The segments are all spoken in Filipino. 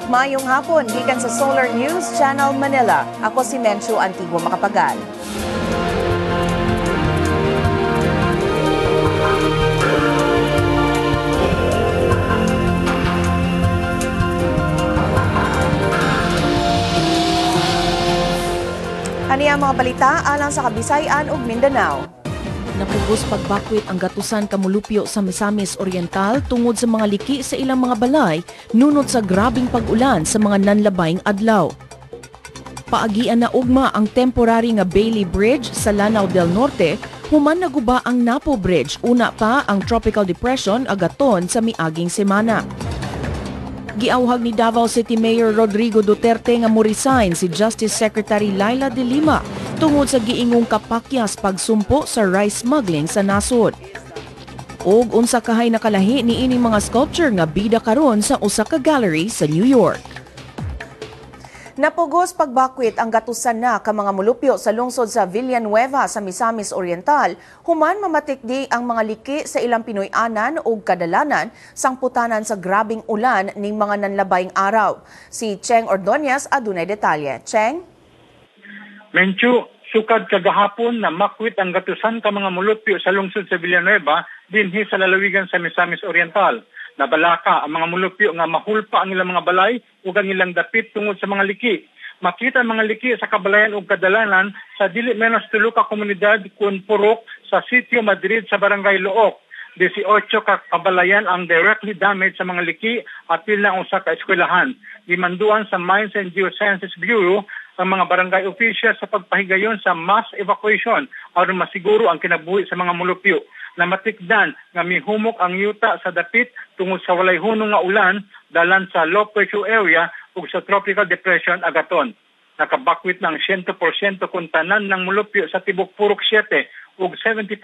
Mayong hapon, gikan sa Solar News Channel Manila. Ako si Menchu Antigua Makapagal. Ani ang mga balita alang sa Kabisayan ug Mindanao. Napugos pagbakwit ang gatusan Kamulupyo sa Misamis Oriental tungod sa mga liki sa ilang mga balay nunot sa grabing pag-ulan sa mga nanlabayng adlaw. Paagian na ugma ang temporary nga Bailey Bridge sa Lanao del Norte, human naguba ang Napo Bridge, una pa ang Tropical Depression agaton sa miaging semana. Giawhag ni Davao City Mayor Rodrigo Duterte nga mo-resign si Justice Secretary Laila de Lima tungod sa giingong kapakyas pagsumpo sa rice smuggling sa nasod. Og unsa kahay nakalahi ni ining mga sculpture nga bida karon sa usa ka gallery sa New York. Napugos pagbakwit ang gatusan na ka mga mulupyo sa lungsod sa Villanueva sa Misamis Oriental, human mamatikdi ang mga liki sa ilang Pinoy-anan o kadalanan sangputanan sa grabing ulan ning mga nanlabayng araw. Si Cheng Ordonez adunay detalye. Cheng? Menchu, sukad kagahapon na makwit ang gatusan ka mga mulupyo sa lungsod sa Villanueva dinhi sa lalawigan sa Misamis Oriental. Nabalaka ang mga mulupyo nga mahulpa ang ilang mga balay ug ang ilang dapit tungod sa mga liki. Makita ang mga liki sa kabalayan ug kadalanan sa dili menos 3 ka komunidad kun purok sa Sitio Madrid sa Barangay Look. 18 ka kabalayan ang directly damaged sa mga liki at pila usa ka eskwelahan. Gimanduan sa Mines and Geosciences Bureau ang mga barangay officials sa pagpahigayon sa mass evacuation aron masiguro ang kinabuhi sa mga mulupyo. Namatikdan nga mihumok ang yuta sa dapit tungod sa walay hunong nga ulan dalan sa low pressure area ug sa tropical depression agaton. Nakabakwit ng 100% kung tanan ng mulupyo sa tibok Purok 7 ug 70%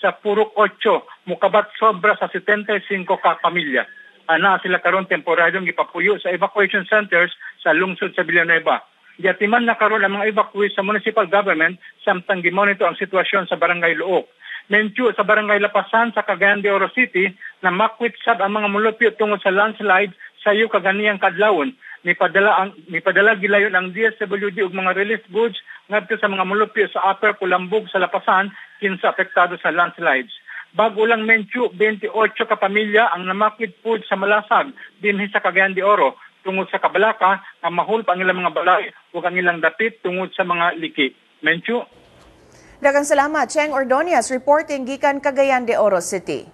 sa Purok 8 mukabat sobra sa 75 ka pamilya. Ana sila karon temporaryong gipapuyo sa evacuation centers sa lungsod sa Villanueva. Giyatiman na karon ang mga evacuees sa municipal government samtang gimonitor ang sitwasyon sa Barangay Look. Menchu sa Barangay Lapasan sa Cagayan de Oro City na makwit sad ang mga mulupyo tungod sa landslide sa iyo kaganiyang kadlawon. Nipadala gilayon ang DSWD ug mga relief goods ngadto sa mga mulupyo sa Upper Kulambog sa Lapasan kinsa apektado sa landslides. Bago lang Menchu, 28 ka pamilya ang namakwit pud sa Malasag dinhi sa Cagayan de Oro tungod sa kabalaka ang mahulpa ang ilang mga balay ug ang ilang dapit tungod sa mga liki. Menchu. Daghang salamat, Cheng Ordonez, reporting gikan Cagayan de Oro City.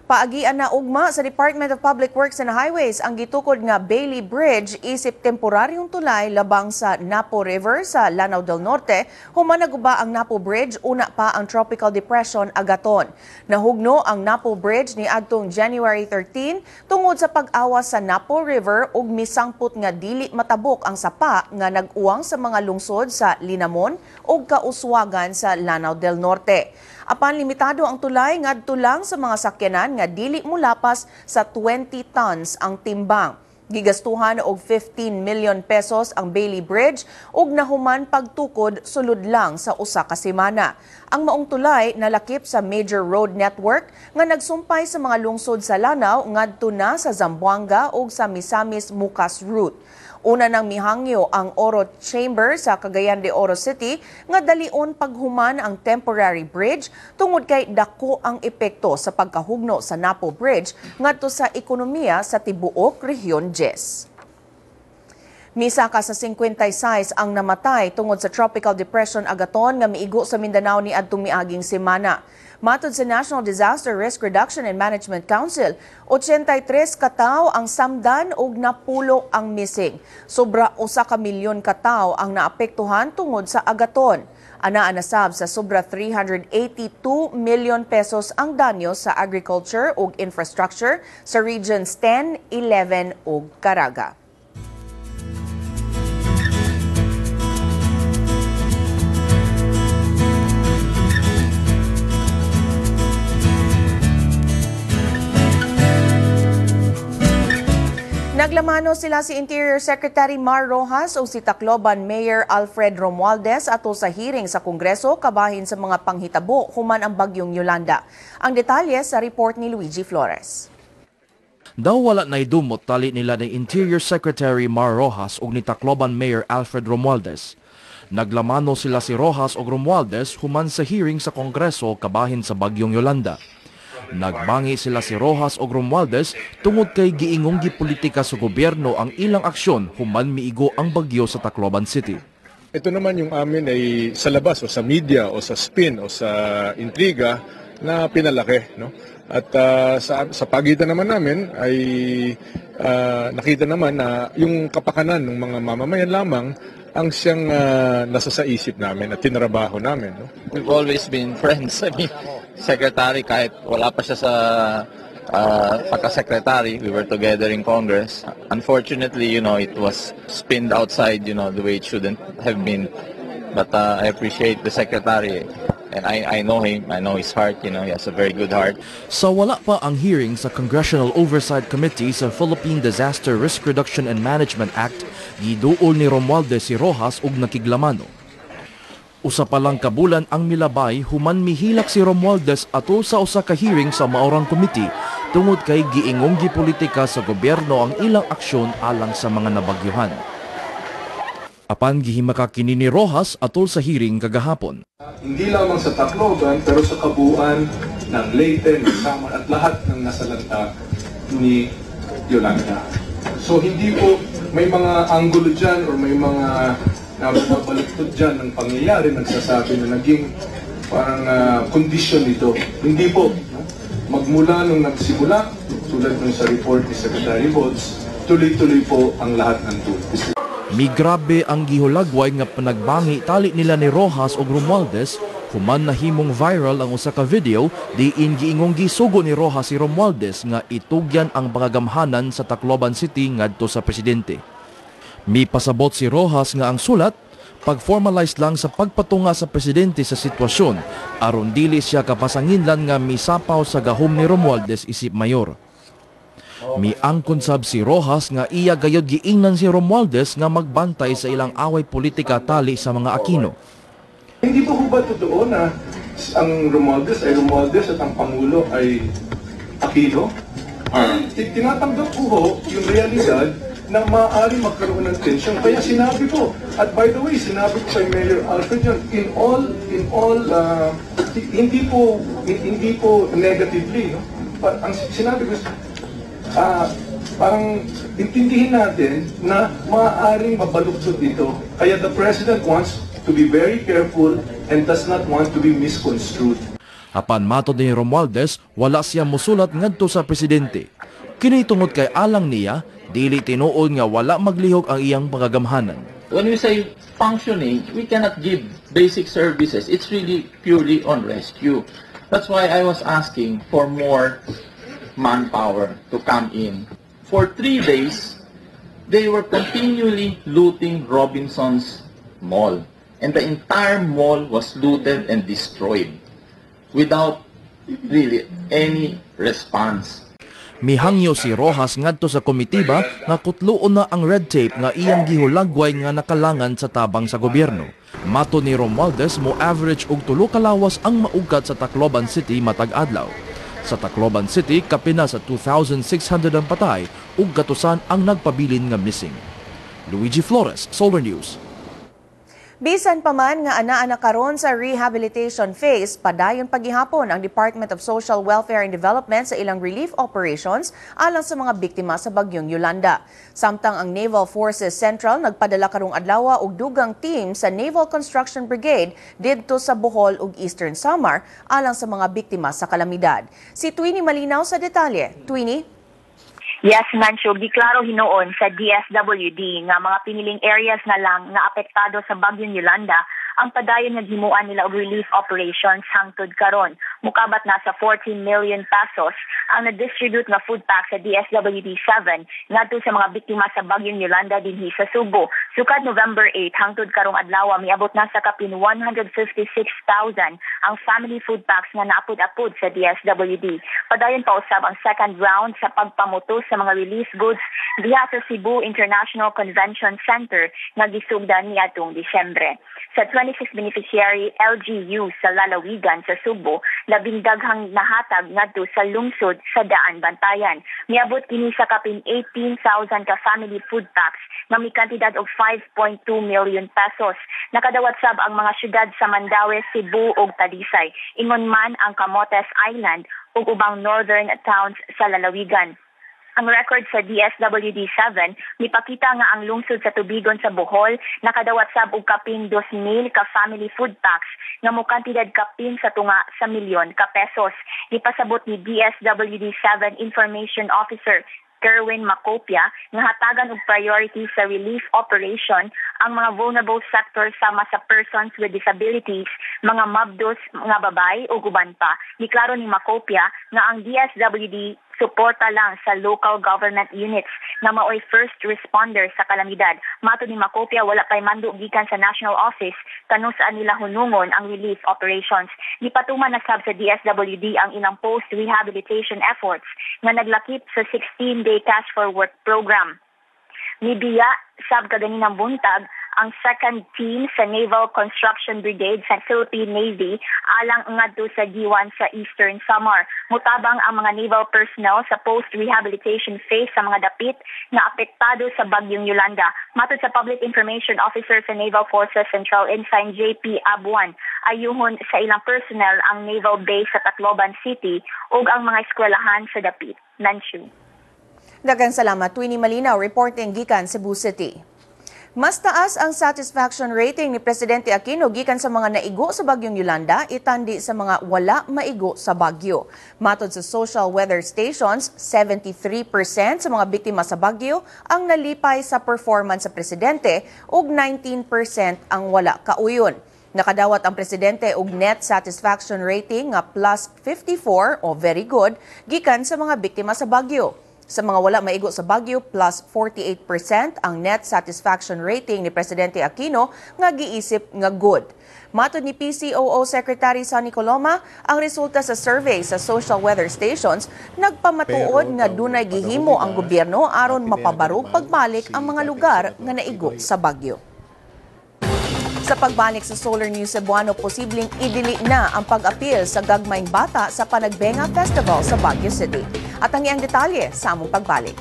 Paagian na ugma sa Department of Public Works and Highways ang gitukod nga Bailey Bridge isip temporaryong tulay labang sa Napo River sa Lanao del Norte, human naguba ang Napo Bridge una pa ang Tropical Depression agaton. Nahugno ang Napo Bridge ni adtong January 13 tungod sa pag-awas sa Napo River ug misangput nga dili matabok ang sapa nga nag-uwang sa mga lungsod sa Linamon ug kauswagan sa Lanao del Norte. Apan limitado ang tulay ngadto lang sa mga sakyanan nga dili mulapas sa 20 tons ang timbang. Gigastuhan og 15 million pesos ang Bailey Bridge ug nahuman pagtukod sulod lang sa usa ka semana. Ang maong tulay nalakip sa major road network nga nagsumpay sa mga lungsod sa Lanao ngadto na sa Zamboanga ug sa Misamis-Mucas route. Una nang mihangyo ang Oro Chamber sa Cagayan de Oro City nga dalion paghuman ang temporary bridge tungod kay dako ang epekto sa pagkahugno sa Napo Bridge ngadto sa ekonomiya sa tibuok Rehiyon 10. Misa ka sa 56 ang namatay tungod sa tropical depression agaton nga miigo sa Mindanao ni adtong miaging semana. Matod sa National Disaster Risk Reduction and Management Council, 83 katawo ang samdan ug napulo ang missing. Sobra 1 ka milyon katawo ang naapektuhan tungod sa agaton. Anaa nasab sa sobra 382 million pesos ang danyo sa agriculture ug infrastructure sa regions 10, 11 ug Caraga. Naglamano sila si Interior Secretary Mar Rojas o si Tacloban Mayor Alfred Romualdez ato sa hearing sa Kongreso kabahin sa mga panghitabo human ang bagyong Yolanda. Ang detalye sa report ni Luigi Flores. Daw wala na idumot tali nila ni Interior Secretary Mar Rojas ug ni Tacloban Mayor Alfred Romualdez. Naglamano sila si Rojas ug Romualdez human sa hearing sa Kongreso kabahin sa Bagyong Yolanda. Nagbangi sila si Rojas ug Romualdez tungod kay giingong gipolitika sa gobyerno ang ilang aksyon human miigo ang bagyo sa Tacloban City. Ito naman yung amin ay sa labas o sa media o sa spin o sa intriga na pinalaki, no? At sa pagitan naman namin ay nakita naman na yung kapakanan ng mga mamamayan lamang ang siyang nasa sa isip namin at tinrabaho namin, no? We've always been friends. I mean, secretary kahit wala pa siya sa pagka-secretary, we were together in Congress. Unfortunately, it was spinned outside, the way it shouldn't have been. But I appreciate the secretary. And I know him, I know his heart, he has a very good heart. Sa wala pa ang hearing sa Congressional Oversight Committee sa Philippine Disaster Risk Reduction and Management Act, giduol ni Romualdez si Rojas ug nakiglamano. Usa pa lang kabulan ang milabay human mihilak si Romualdez atol sa usa ka hearing sa maorang committee tungod kay giingong gipolitika sa gobyerno ang ilang aksyon alang sa mga nabagyuhan. Apan gihimaka kini ni Rojas atol sa hearing kagahapon. Hindi lamang sa Tacloban pero sa kabuuan ng Leyte, ng Samar at lahat ng nasalanta ni Yolanda. So hindi po may mga anggulo dyan or may mga nababaliktod dyan ng pangyayari nagsasabi na naging parang kondisyon ito. Hindi po. Magmula nung nagsimula, tulad nung sa report ni Secretary Bods, tuloy-tuloy po ang lahat ng tubig. Migrabe ang gihulagway nga panagbangi tali nila ni Rojas ug Romualdez human nahimong viral ang usa ka video diin giingong gisugo ni Rojas si Romualdez nga itugyan ang pangagamhanan sa Tacloban City ngadto sa presidente. Mipasabot si Rojas nga ang sulat pag-formalize lang sa pagpatunga sa presidente sa sitwasyon aron dili siya kapasanginlan nga misapaw sa gahom ni Romualdez isip mayor. Miangkon sab si Rojas nga iya gayud giingnan si Romualdez nga magbantay sa ilang away politika tali sa mga Aquino. Hindi po ba totoo na ang Romualdez ay Romualdez at ang Pangulo ay Aquino? Tinatanggap ko ho yung realidad na maaari magkaroon ng tension. Kaya sinabi ko, at by the way, sinabi ko kay Mayor Alfred yun, in all, hindi po negatively, no? Ang sinabi ko, parang intindihin natin na maaaring mabaluktot dito. Kaya the President wants to be very careful and does not want to be misconstrued. Apan matod ni Romualdez, wala siya mosulat ngadto sa presidente. Kini tungod kay alang niya, dili tinuod nga wala maglihok ang iyang pagagamhanan. When we say functioning, we cannot give basic services. It's really purely on rescue. That's why I was asking for more manpower to come in. For 3 days, they were continually looting Robinson's mall. And the entire mall was looted and destroyed without really any response. Mihangyo si Rojas ngadto sa komitiba nga kutluon na ang red tape nga iyang gihulagway nga nakalangan sa tabang sa gobyerno. Mato ni Romualdez mo average og 3 ka lawas ang maugat sa Tacloban City matag adlaw. Sa Tacloban City, kapina sa 2,600 ang patay ug gatusan ang nagpabilin nga missing. Luigi Flores, Solar News. Bisan pa man nga anaa karon sa rehabilitation phase, padayon paghihapon ang Department of Social Welfare and Development sa ilang relief operations alang sa mga biktima sa bagyong Yolanda. Samtang ang Naval Forces Central nagpadala karong adlaw og dugang team sa Naval Construction Brigade didto sa Bohol ug Eastern Samar alang sa mga biktima sa kalamidad. Si Twini Malinaw sa detalye. Twini? Yes, Mancho, giklaro hinoon sa DSWD nga mga piniling areas na lang nga apektado sa bagyong Yolanda ang padayon nga himuan nila og relief operations hangtod karon. Mukabat na sa 14 million pesos ang na-distribute nga food pack sa DSWD 7 ngadto sa mga biktima sa bagyong Yolanda dinhi sa Subo. Sukad November 8 hangtod karong adlaw miabot na sa kapin 156,000 ang family food packs nga naapod-apod sa DSWD. Padayon pa usab ang second round sa pagpamuto sa mga relief goods diha sa Cebu International Convention Center nga gisugdan niadtong Disyembre. Sa Genesis beneficiary LGU sa Lalawigan sa Subo, labing daghang nahatag ngadto sa lungsod sa Daan Bantayan. Miabot kini sa kapin 18,000 ka family food packs nga may kantidad og 5.2 million pesos. Nakadawat sab ang mga syudad sa Mandaue, Cebu ug Talisay. Ingon man ang Camotes Island ug ubang northern towns sa Lalawigan. Ang record sa DSWD-7, mipakita nga ang lungsod sa Tubigon sa Bohol nakadawat sab og kapin 2,000 ka family food packs nga mo kantidad kapin sa tunga sa milyon ka pesos. Ipasabot ni DSWD-7 Information Officer Kerwin Macopia nga hatagan og priority sa relief operation ang mga vulnerable sectors sama sa persons with disabilities, mga mabdos, mga babay o uban pa. Giklaro ni Macopia nga ang DSWD suporta lang sa local government units na maoy first responder sa kalamidad. Matod ni Macopia, wala pay mando gikan sa national office kanu saan nila hunungon ang relief operations. Gipatuman na sab sa DSWD ang ilang post-rehabilitation efforts nga naglakip sa 16-day cash for work program. Nibiya sab kaganinang buntag ang second team sa Naval Construction Brigade sa Philippine Navy alang ngadto sa G1 sa Eastern Samar. Mutabang ang mga naval personnel sa post-rehabilitation phase sa mga dapit na apektado sa bagyong Yolanda. Matod sa Public Information Officer sa Naval Forces Central Ensign JP Abuan, ayuhon sa ilang personnel ang naval base sa Tacloban City ug ang mga eskwelahan sa dapit. Nanshu. Daghang salamat, Twinnie Malinaw, reporting gikan Cebu City. Mas taas ang satisfaction rating ni Presidente Aquino gikan sa mga naigo sa bagyong Yolanda itandi sa mga wala maigo sa bagyo. Matod sa social weather stations, 73% sa mga biktima sa bagyo ang nalipay sa performance sa presidente ug 19% ang wala kauyon. Nakadawat ang presidente og net satisfaction rating nga plus 54 o very good gikan sa mga biktima sa bagyo. Sa mga wala maigo sa bagyo, plus 48% ang net satisfaction rating ni Presidente Aquino nga giisip nga good. Matod ni PCOO Secretary Sonny Coloma, ang resulta sa survey sa social weather stations nagpamatuod nga dunay gihimo ang gobyerno aron mapabarog pagbalik ang mga lugar nga naigo sa bagyo. Sa pagbalik sa Solar News Cebuano, posibleng idili na ang pag-apil sa gagmayng bata sa Panagbenga Festival sa Baguio City. At ang iyang detalye sa among pagbalik.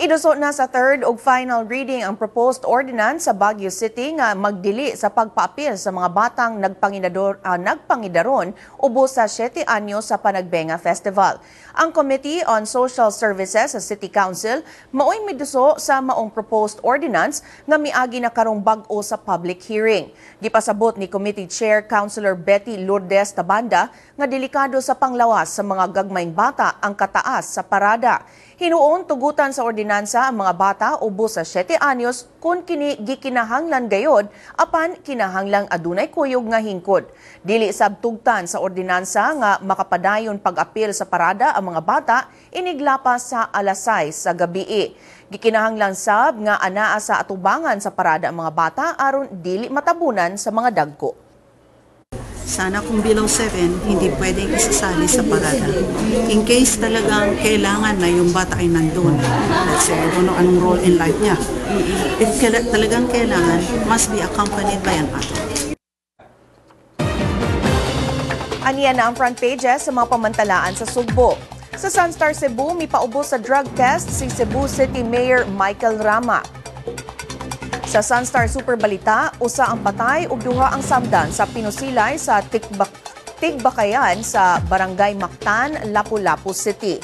Idusot na sa third ug final reading ang proposed ordinance sa Baguio City nga magdili sa pagpaapil sa mga batang nagpangidaron ubos sa 7 anyo sa Panagbenga Festival. Ang Committee on Social Services sa City Council maoy miduso sa maong proposed ordinance nga miagi na karong bag-o sa public hearing. Gipasabot ni Committee Chair Councilor Betty Lourdes Tabanda nga delikado sa panglawas sa mga gagmayng bata ang kataas sa parada. Hinuon tugutan sa ordinansa ang mga bata ubos sa 7 anyos kung kini gikinahanglan gayod apan kinahanglang adunay kuyog nga hingkod. Dili sab tugtan sa ordinansa nga makapadayon pag-apil sa parada ang mga bata iniglapas sa alas 6 sa gabii. Gikinahanglang sab nga anaa sa atubangan sa parada ang mga bata aron dili matabunan sa mga dagko. Sana kung below 7, hindi pwedeng isasali sa parada. In case talagang kailangan na yung bata ay nandun, let's say, I don't know anong role in life niya. If talagang kailangan, must be accompanied by an adult. Aniya na ang front pages sa mga pamantalaan sa Sugbo. Sa Sunstar Cebu, may paubos sa drug test si Cebu City Mayor Michael Rama. Sa Sunstar Super Balita, usa ang patay ug duha ang samdan sa pinusilay sa Tigbakayan sa Barangay Mactan, Lapu-Lapu City.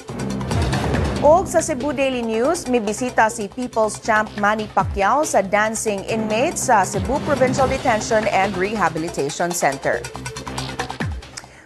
Og sa Cebu Daily News, may bisita si People's Champ Manny Pacquiao sa dancing inmates sa Cebu Provincial Detention and Rehabilitation Center.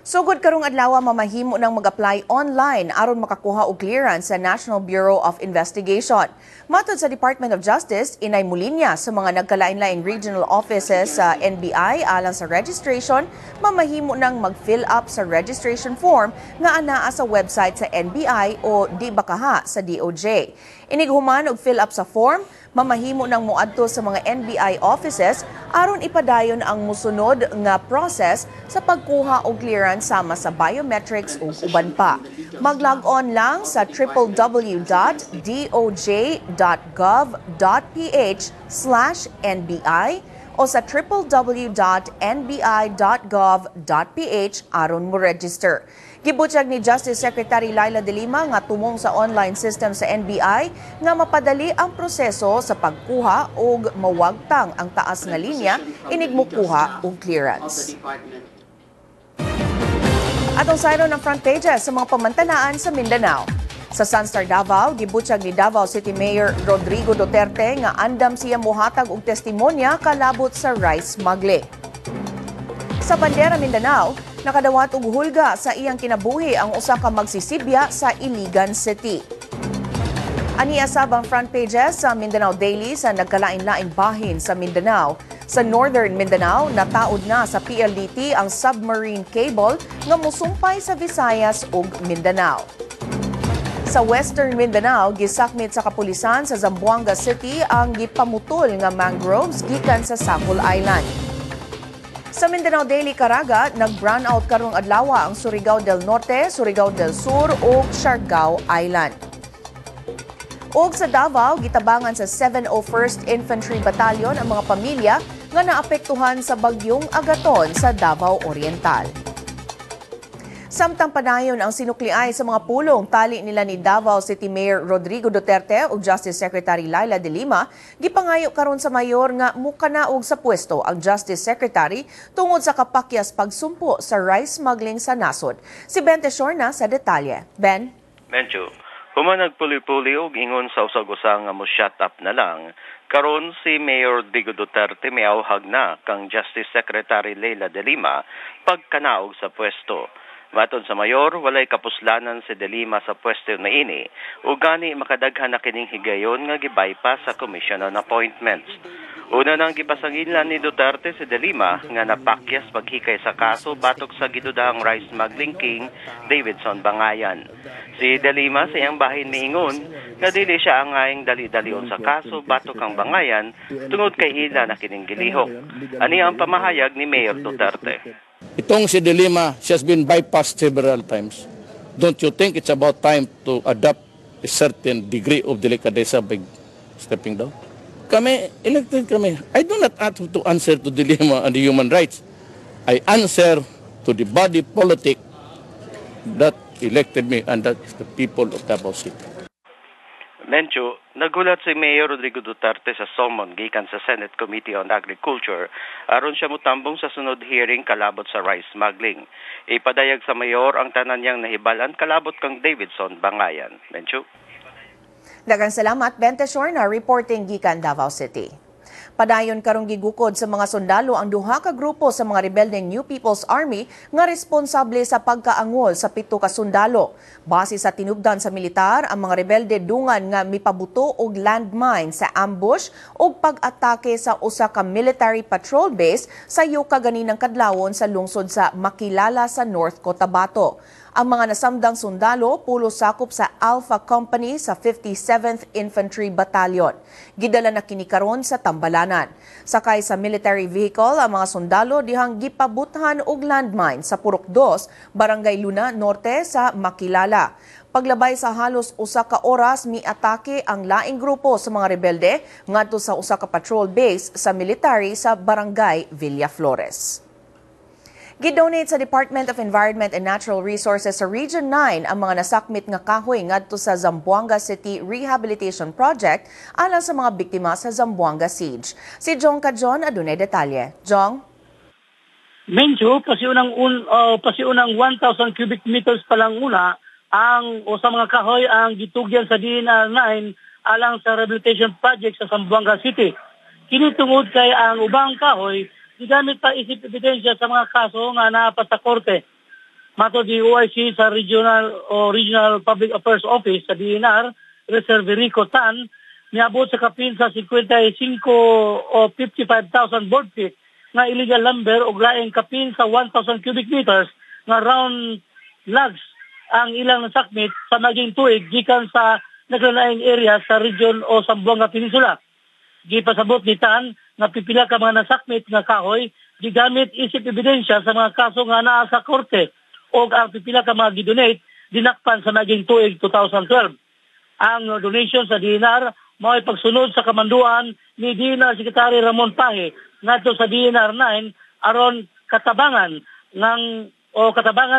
Sugod karong adlaw mamahimo nang mag-apply online aron makakuha og clearance sa National Bureau of Investigation. Matod sa Department of Justice, inay mulinya sa mga nagkalain-laing regional offices sa NBI alang sa registration, mamahimo nang mag-fill up sa registration form nga anaa sa website sa NBI o di bakaha sa DOJ. Inighuman og fill up sa form, Mamahimo ng muadto sa mga NBI offices aron ipadayon ang musunod nga process sa pagkuha og clearance sama sa biometrics ug uban pa. Mag-log-on lang sa www.doj.gov.ph/NBI o sa www.nbi.gov.ph aron mo register. Gibutyag ni Justice Secretary Laila De Lima nga tumong sa online system sa NBI nga mapadali ang proseso sa pagkuha ug mawagtang ang taas nga linya inig mokuha og clearance. Atong sayro ng front pages sa mga pamantanaan sa Mindanao. Sa Sunstar Davao, gibutyag ni Davao City Mayor Rodrigo Duterte nga andam siya mohatag og testimonya kalabot sa rice smuggling. Sa Bandera Mindanao, nakadawat og hulga sa iyang kinabuhi ang usa ka magsisibya sa Iligan City. Ani asabang front pages sa Mindanao Daily sa nagkalain-laing bahin sa Mindanao. Sa Northern Mindanao, nataod na sa PLDT ang submarine cable nga mosumpay sa Visayas ug Mindanao. Sa Western Mindanao, gisakmit sa kapulisan sa Zamboanga City ang gipamutol nga mangroves gikan sa Sahol Island. Sa Mindanao Daily Caraga, nag-brownout karong adlaw ang Surigao del Norte, Surigao del Sur ug Siargao Island. Ug sa Davao, gitabangan sa 701st Infantry Battalion ang mga pamilya nga naapektuhan sa bagyong Agaton sa Davao Oriental. Samtang panayon ang sinukliay sa mga pulong tali nila ni Davao City Mayor Rodrigo Duterte ug Justice Secretary Laila De Lima, gipangayo karon sa mayor nga mukanaog sa pwesto ang Justice Secretary tungod sa kapakyas pagsumpo sa rice smuggling sa nasod. Si Ben Tesorna sa detalye. Ben? Medyo. Human nagpuli-puli og ingon sa usag-usang nga mo shut up na lang. Karon si Mayor Rodrigo Duterte miawhag na kang Justice Secretary Laila De Lima pagkanaog sa pwesto. Maton sa mayor, walay kapuslanan si De Lima sa pwesto na ini, ug gani makadaghan na kining higayon nga gibypass sa Commission on Appointments. Una nang gipasangilan ni Duterte si De Lima nga napakyas paghikay sa kaso batok sa gidudahang rice smuggling king Davidson Bangayan. Si De Lima sa iyang bahin miingon nga dili siya angayng dali-dalion sa kaso batok ang Bangayan tungod kay ila na kining gilihok. Ani ang pamahayag ni Mayor Duterte. Itong si De Lima, she has been bypassed several times. Don't you think it's about time to adopt a certain degree of delicadeza by stepping down? Kami, elected kami. I do not have to answer to De Lima and the human rights. I answer to the body politic that elected me, and that's the people of Davao City. Mencho, nagulat si Mayor Rodrigo Duterte sa summon gikan sa Senate Committee on Agriculture aron siya mutambong sa sunod hearing kalabot sa rice smuggling. Ipadayag sa mayor ang tanan niyang nahibalan kalabot kang Davidson Bangayan. Mencho. Daghang salamat, Ben Tesorna, reporting gikan Davao City. Padayon karong gigukod sa mga sundalo ang duha ka grupo sa mga rebeldeng New People's Army nga responsable sa pagkaangol sa 7 ka sundalo. Base sa tinubdan sa militar, ang mga rebelde dungan nga mipabuto og landmine sa ambush ug pag-atake sa usa ka military patrol base sa yuka ganinang kadlawon sa lungsod sa Makilala sa North Cotabato. Ang mga nasamdang sundalo pulo sakop sa Alpha Company sa 57th Infantry Battalion. Gidala na kini karon sa Tambalanan. Sakay sa military vehicle ang mga sundalo dihang gipabuthan og landmine sa Purok 2, Barangay Luna Norte sa Makilala. Paglabay sa halos usa ka oras miatake ang laing grupo sa mga rebelde ngadto sa usa ka patrol base sa military sa Barangay Villaflores. Gidonate sa Department of Environment and Natural Resources sa Region 9 ang mga nasakmit nga kahoy ngadto sa Zamboanga City Rehabilitation Project alang sa mga biktima sa Zamboanga Siege. Si Jong Kajon adunay detalye. Jong? Mencho, pasiunang 1,000 cubic meters pa lang una ang o sa mga kahoy ang gitugyan sa DNR 9 alang sa rehabilitation project sa Zamboanga City. Kini tungod kay ang ubang kahoy gigamit pa isip ebidensya sa mga kaso nga naapa sa korte. Mato di OIC sa Regional Public Affairs Office sa DNR, Reserve Rico Tan, niabot sa kapin sa 55 o 55,000 board feet nga illegal lumber o laing kapin sa 1,000 cubic meters nga round logs ang ilang nasakmit sa naging tuig gikan sa naglalaing area sa region o Zamboanga Peninsula. gipasabot ni Tan nga pipila ka mga nasakmit nga kahoy gigamit isip ebidensya sa mga kaso nga naa sa korte o ang pipila ka mga gidonate dinakpan sa naging tuig 2012. Ang donation sa DNR mao pagsunod sa kamanduan ni DNR Secretary Ramon Pahe ngadto sa DNR 9 aron katabangan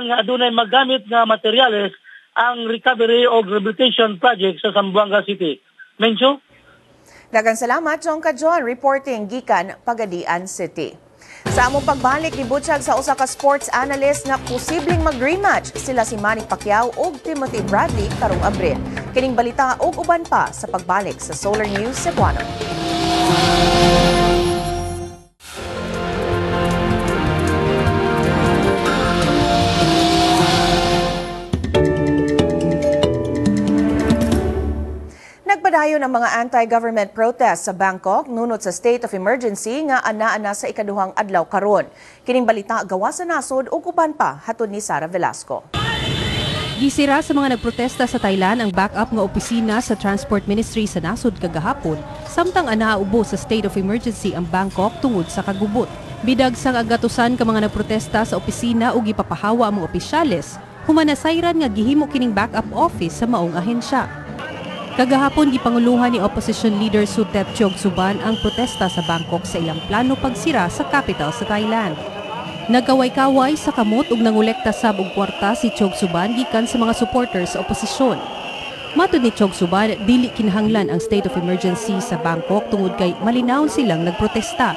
nga adunay maggamit nga materyales ang recovery o rehabilitation project sa Zamboanga City. Mencho? Daghang salamat, Jongka John, reporting gikan Pagadian City. Sa among pagbalik, gibutyag sa usa ka sports analyst nga posibleng mag-rematch sila si Manny Pacquiao ug Timothy Bradley karong Abril. Kining balita ug uban pa sa pagbalik sa Solar News Cebuano. Nagpadayon ang mga anti-government protests sa Bangkok nunot sa state of emergency nga ana-ana sa ikaduhang adlaw karon. Kining balita gawa sa nasod ug uban pa hatod ni Sara Velasco. Gisira sa mga nagprotesta sa Thailand ang backup nga opisina sa Transport Ministry sa nasod kagahapon samtang anaubo sa state of emergency ang Bangkok tungod sa kagubot. Bidag sang agatusan ka mga nagprotesta sa opisina ug gipapahawa ang mga opisyales, humanasayran nga gihimo kining backup office sa maong ahensya. Kagahapon gipanguluhan ni opposition leader Suthep Thaugsuban ang protesta sa Bangkok sa ilang plano pagsira sa capital sa Thailand. Nagkaway-kaway sa kamot ug nangolekta sab og kwarta si Thaugsuban gikan sa mga supporters sa oposisyon. Matud ni Thaugsuban, dili kinahanglan ang state of emergency sa Bangkok tungod kay malinawon silang nagprotesta.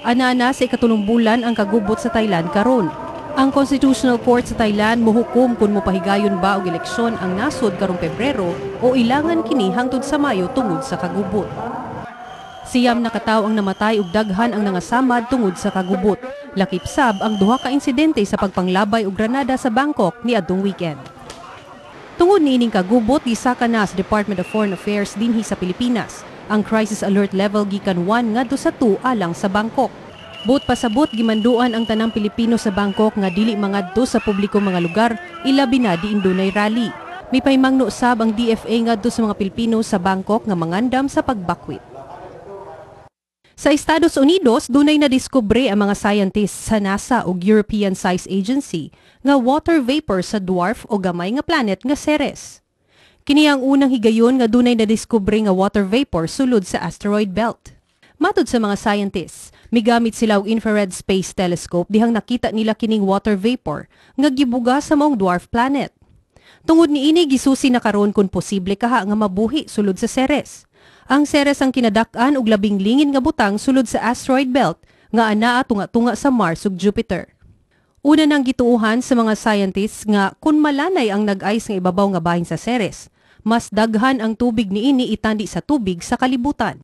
Ana-ana sa ikatulong bulan ang kagubot sa Thailand karon. Ang Constitutional Court sa Thailand mohukom kung mopahigayon ba og eleksyon ang nasod karong Pebrero o ilangan kini hangtod sa Mayo tungod sa kagubot. Siyam na katawo ang namatay ug daghan ang nangasamad tungod sa kagubot. Lakip sab ang duha ka insidente sa pagpanglabay og granada sa Bangkok niadtong weekend. Tungod niining kagubot, gisaka na sa Department of Foreign Affairs dinhi sa Pilipinas ang crisis alert level gikan 1 ngadto sa 2 alang sa Bangkok. Buot pasabot gimanduan ang tanang Pilipino sa Bangkok nga dili mangadto sa publiko mga lugar, ilabi na diin dunay rally. May paymangno sab ang DFA ngadto sa mga Pilipino sa Bangkok nga mangandam sa pagbakwit. Sa Estados Unidos, dunay nadiskubre ang mga scientists sa NASA ug European Space Agency nga water vapor sa dwarf o gamay nga planet nga Ceres. Kini ang unang higayon nga dunay nadiskubre nga water vapor sulod sa asteroid belt. Matud sa mga scientists, migamit sila og infrared space telescope dihang nakita nila kining water vapor nga gibuga sa maong dwarf planet. Tungod niini gisusi na karon kung posible kaha nga mabuhi sulod sa Ceres. Ang Ceres ang kinadak-an og labing lingin nga butang sulod sa asteroid belt nga anaa tunga-tunga sa Mars ug Jupiter. Una nang gituuhan sa mga scientists nga kun malanay ang nag-ice nga ibabaw nga bahin sa Ceres, mas daghan ang tubig niini itandi sa tubig sa kalibutan.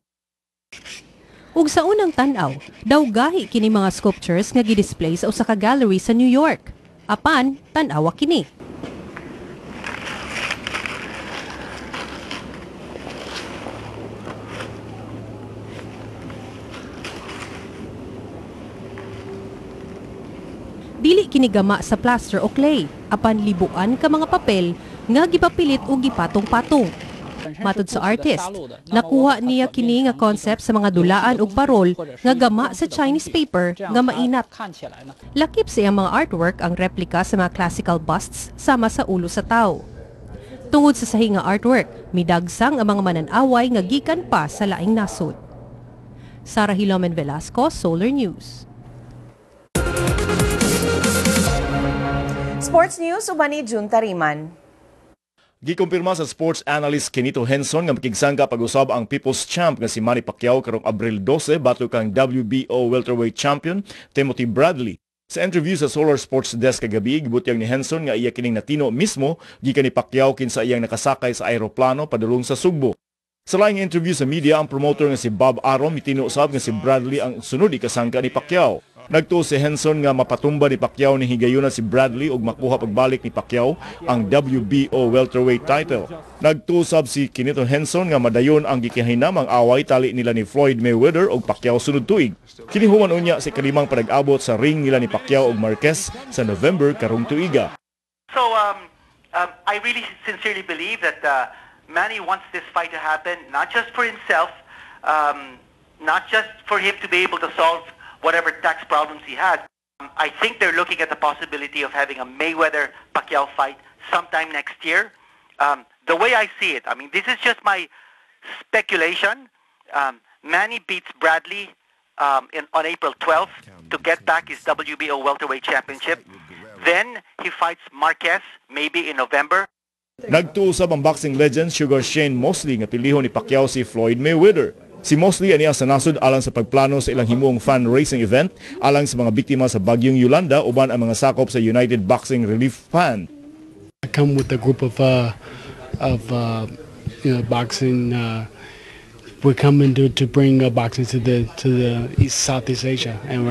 Ug sa unang tan-aw, daw gahi kini mga sculptures nga gidisplay sa usa ka gallery sa New York. Apan, tan-awa kini. Dili kini gama sa plaster o clay, apan libuan ka mga papel nga gipapilit o gipatong-patong. Matud sa artist, nakuha niya kini nga concept sa mga dulaan ug parol nga gama sa Chinese paper nga mainat. Lakip sa iyang mga artwork ang replika sa mga classical busts sama sa ulo sa tao. Tungod sa sahi nga artwork, midagsang ang mga mananaway nga gikan pa sa laing nasod. Sara Hilomen Velasco, Solar News. Sports News uban ni June Tariman. Gikumpirma sa sports analyst Kenito Henson nga makigsangka pag-usab ang People's Champ nga si Manny Pacquiao karong Abril 12 batok kang WBO welterweight champion Timothy Bradley. Sa interview sa Solar Sports Desk kagabi, gibutyag ni Henson nga iya kining natino mismo gikan ni Pacquiao kinsa iyang nakasakay sa aeroplano padulong sa Sugbo. Sa laing interview sa media, ang promoter nga si Bob Arum mitino usab nga si Bradley ang sunod ikasangka ni Pacquiao. Nagtuo si Henson nga mapatumba ni Pacquiao ni higayuna si Bradley ug makuha pagbalik ni Pacquiao ang WBO welterweight title. Nagtuo sab si Kenito Henson nga madayon ang gikinahimang away tali nila ni Floyd Mayweather ug Pacquiao sunod tuig. Kini human unya si kalimang panag-abot sa ring nila ni Pacquiao ug Marquez sa November karong tuiga. So I really sincerely believe that Manny wants this fight to happen not just for himself not just for him to be able to solve whatever tax problems he has. I think they're looking at the possibility of having a Mayweather-Pacquiao fight sometime next year. The way I see it, I mean, this is just my speculation. Manny beats Bradley on April 12th to get back his WBO welterweight championship. Then he fights Marquez maybe in November. Nagtuusab ang boxing legend Sugar Shane Mosley nga pilihon ni Pacquiao si Floyd Mayweather. Si Mosley aniya sa nasod alang sa pagplano sa ilang himuong fundraising event alang sa mga biktima sa Bagyong Yolanda uban ang mga sakop sa United Boxing Relief Fund. I come with a group of boxing. We're coming to bring boxing to the Southeast Asia, and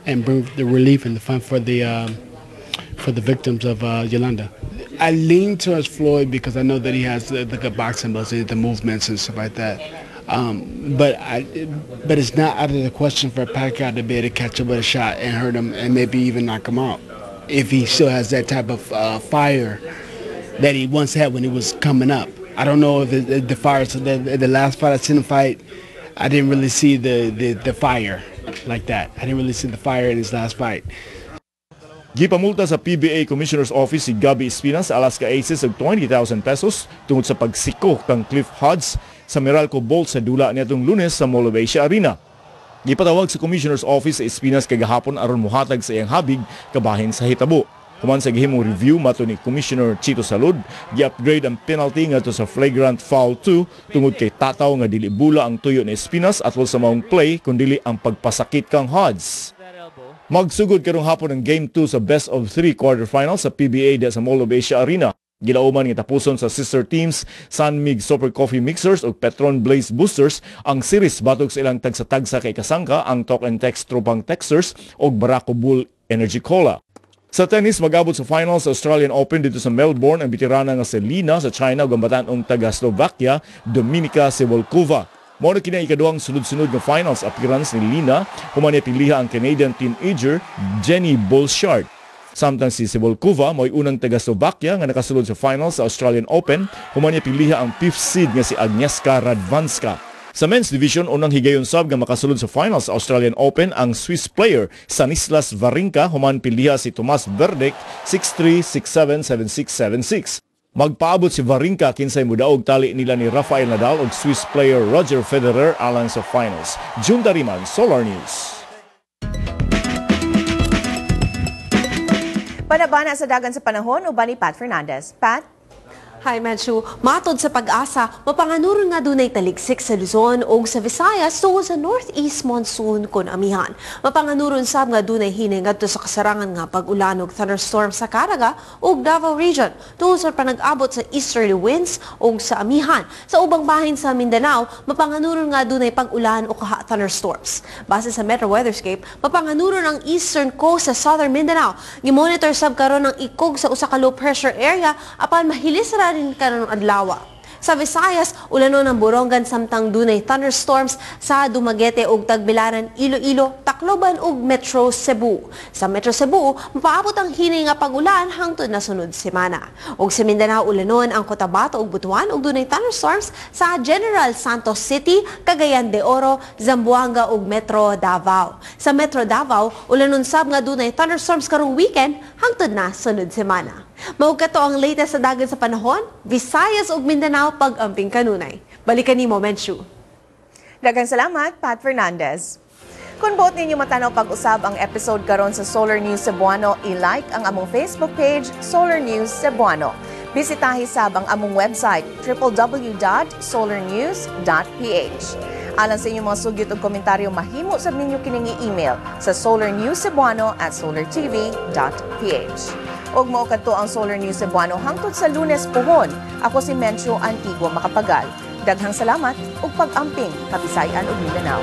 and bring the relief and the fund for the victims of Yolanda. I lean towards Floyd because I know that he has the good boxing moves, the movements and stuff like that. But it's not out of the question for Pacquiao to be able to catch him with a shot and hurt him and maybe even knock him out if he still has that type of fire that he once had when he was coming up. I don't know if the fire. So the last fight I seen him fight, I didn't really see the fire like that. I didn't really see the fire in his last fight. Gipamulta sa PBA Commissioner's Office si Gabby Espinas sa Alaska Aces og 20,000 pesos tungod sa pagsiko kang Cliff Hodge sa Meralco Bolt sa dula niadtong Lunes sa Mall of Asia Arena. Gipatawag sa Commissioner's Office si Espinas kagahapon aron muhatag sa iyang habig kabahin sa hitabo. Human sa gihimong review mato ni Commissioner Chito Salud, gi-upgrade ang penalty ngadto sa flagrant foul 2 tungod kay tataw nga dili bula ang tuyo ni Espinas atol sa maong play kundi ang pagpasakit kang Hodge. Magsugod karong hapon ang Game 2 sa Best of 3 quarterfinals sa PBA sa Mall of Asia Arena. Gilauman nga tapuson sa sister teams San Mig Super Coffee Mixers ug Petron Blaze Boosters ang series batok sa ilang tagsa-tagsa kay kasangka ang Talk and Text Tropang Texters ug Barako Bull Energy Cola. Sa tennis, mag-abot sa finals sa Australian Open dito sa Melbourne ang veterana nga si Lina sa China ug ang batan-ong taga Slovakia, Dominika Cibulkova. Mao na kini ikaduhang sunod-sunod nga finals appearance ni Lina, human niya piliha ang Canadian teenager Jenny Bolshard. Samtang si Cibulkova mo'y unang taga Slovakia nga nakasulod sa finals sa Australian Open, human niya piliha ang 5th seed nga si Agnieszka Radwanska. Sa men's division, unang higayon sab nga makasulod sa finals sa Australian Open ang Swiss player Stanislas Wawrinka, human piliha si Tomas Berdych 6-3, 6-7, 7-6, 7-6. Magpaabot si Wawrinka kinsay mudaog tali nila ni Rafael Nadal ug Swiss player Roger Federer alang sa finals. June Dariman, Solar News. Panabana sa dagan sa panahon, uban ni Pat Fernandez. Pat? Hi, Menchu. Matod sa pag-asa, mapanganuron nga dunay taligsik sa Luzon o sa Visayas tungod sa northeast monsoon kon amihan. Mapanganuron sab nga dunay hining ngadto sa kasarangan nga pag-ulan ug thunderstorm sa Caraga ug Davao Region tungod sa panag-abot sa easterly winds ug sa amihan. Sa ubang bahin sa Mindanao, mapanganuron nga dunay pag-ulan o thunderstorms. Base sa Metro Weatherscape, mapanganuron ang eastern coast sa southern Mindanao. Gimonitor sab karon ang ikog sa usa ka low pressure area apan mahilis ra rin karong adlaw. Sa Visayas, ulanon ang Borongan samtang dunay thunderstorms sa Dumaguete ug Tagbilaran, Iloilo, Tacloban ug Metro Cebu. Sa Metro Cebu, mapaabot ang hinay nga pag-ulan hangtod na sunod semana. Ug sa Mindanao, ulanon ang Cotabato ug Butuan ug dunay thunderstorms sa General Santos City, Cagayan de Oro, Zamboanga ug Metro Davao. Sa Metro Davao, ulanon sab nga dunay thunderstorms karong weekend hangtod na sunod semana. Maugato ang latest sa dagan sa panahon, Visayas ug Mindanao pag-amping kanunay. Balikan ni Menchu. Daghang salamat, Pat Fernandez. Kung buot ninyo matanaw pag-usab ang episode karon sa Solar News Cebuano, i-like ang among Facebook page, Solar News Cebuano. Bisitahi sab ang among website, www.solarnews.ph. Alang sa inyong mga sugyot ug komentaryo, mahimo sab ninyo kining i-email sa solarnewscebuano@solartv.ph. Og mao kadto ang Solar News Cebuano hangtod sa Lunes puhon. Ako si Mencho Antigua Macapagal. Daghang salamat ug pag-amping Kabisayan ug Mindanao.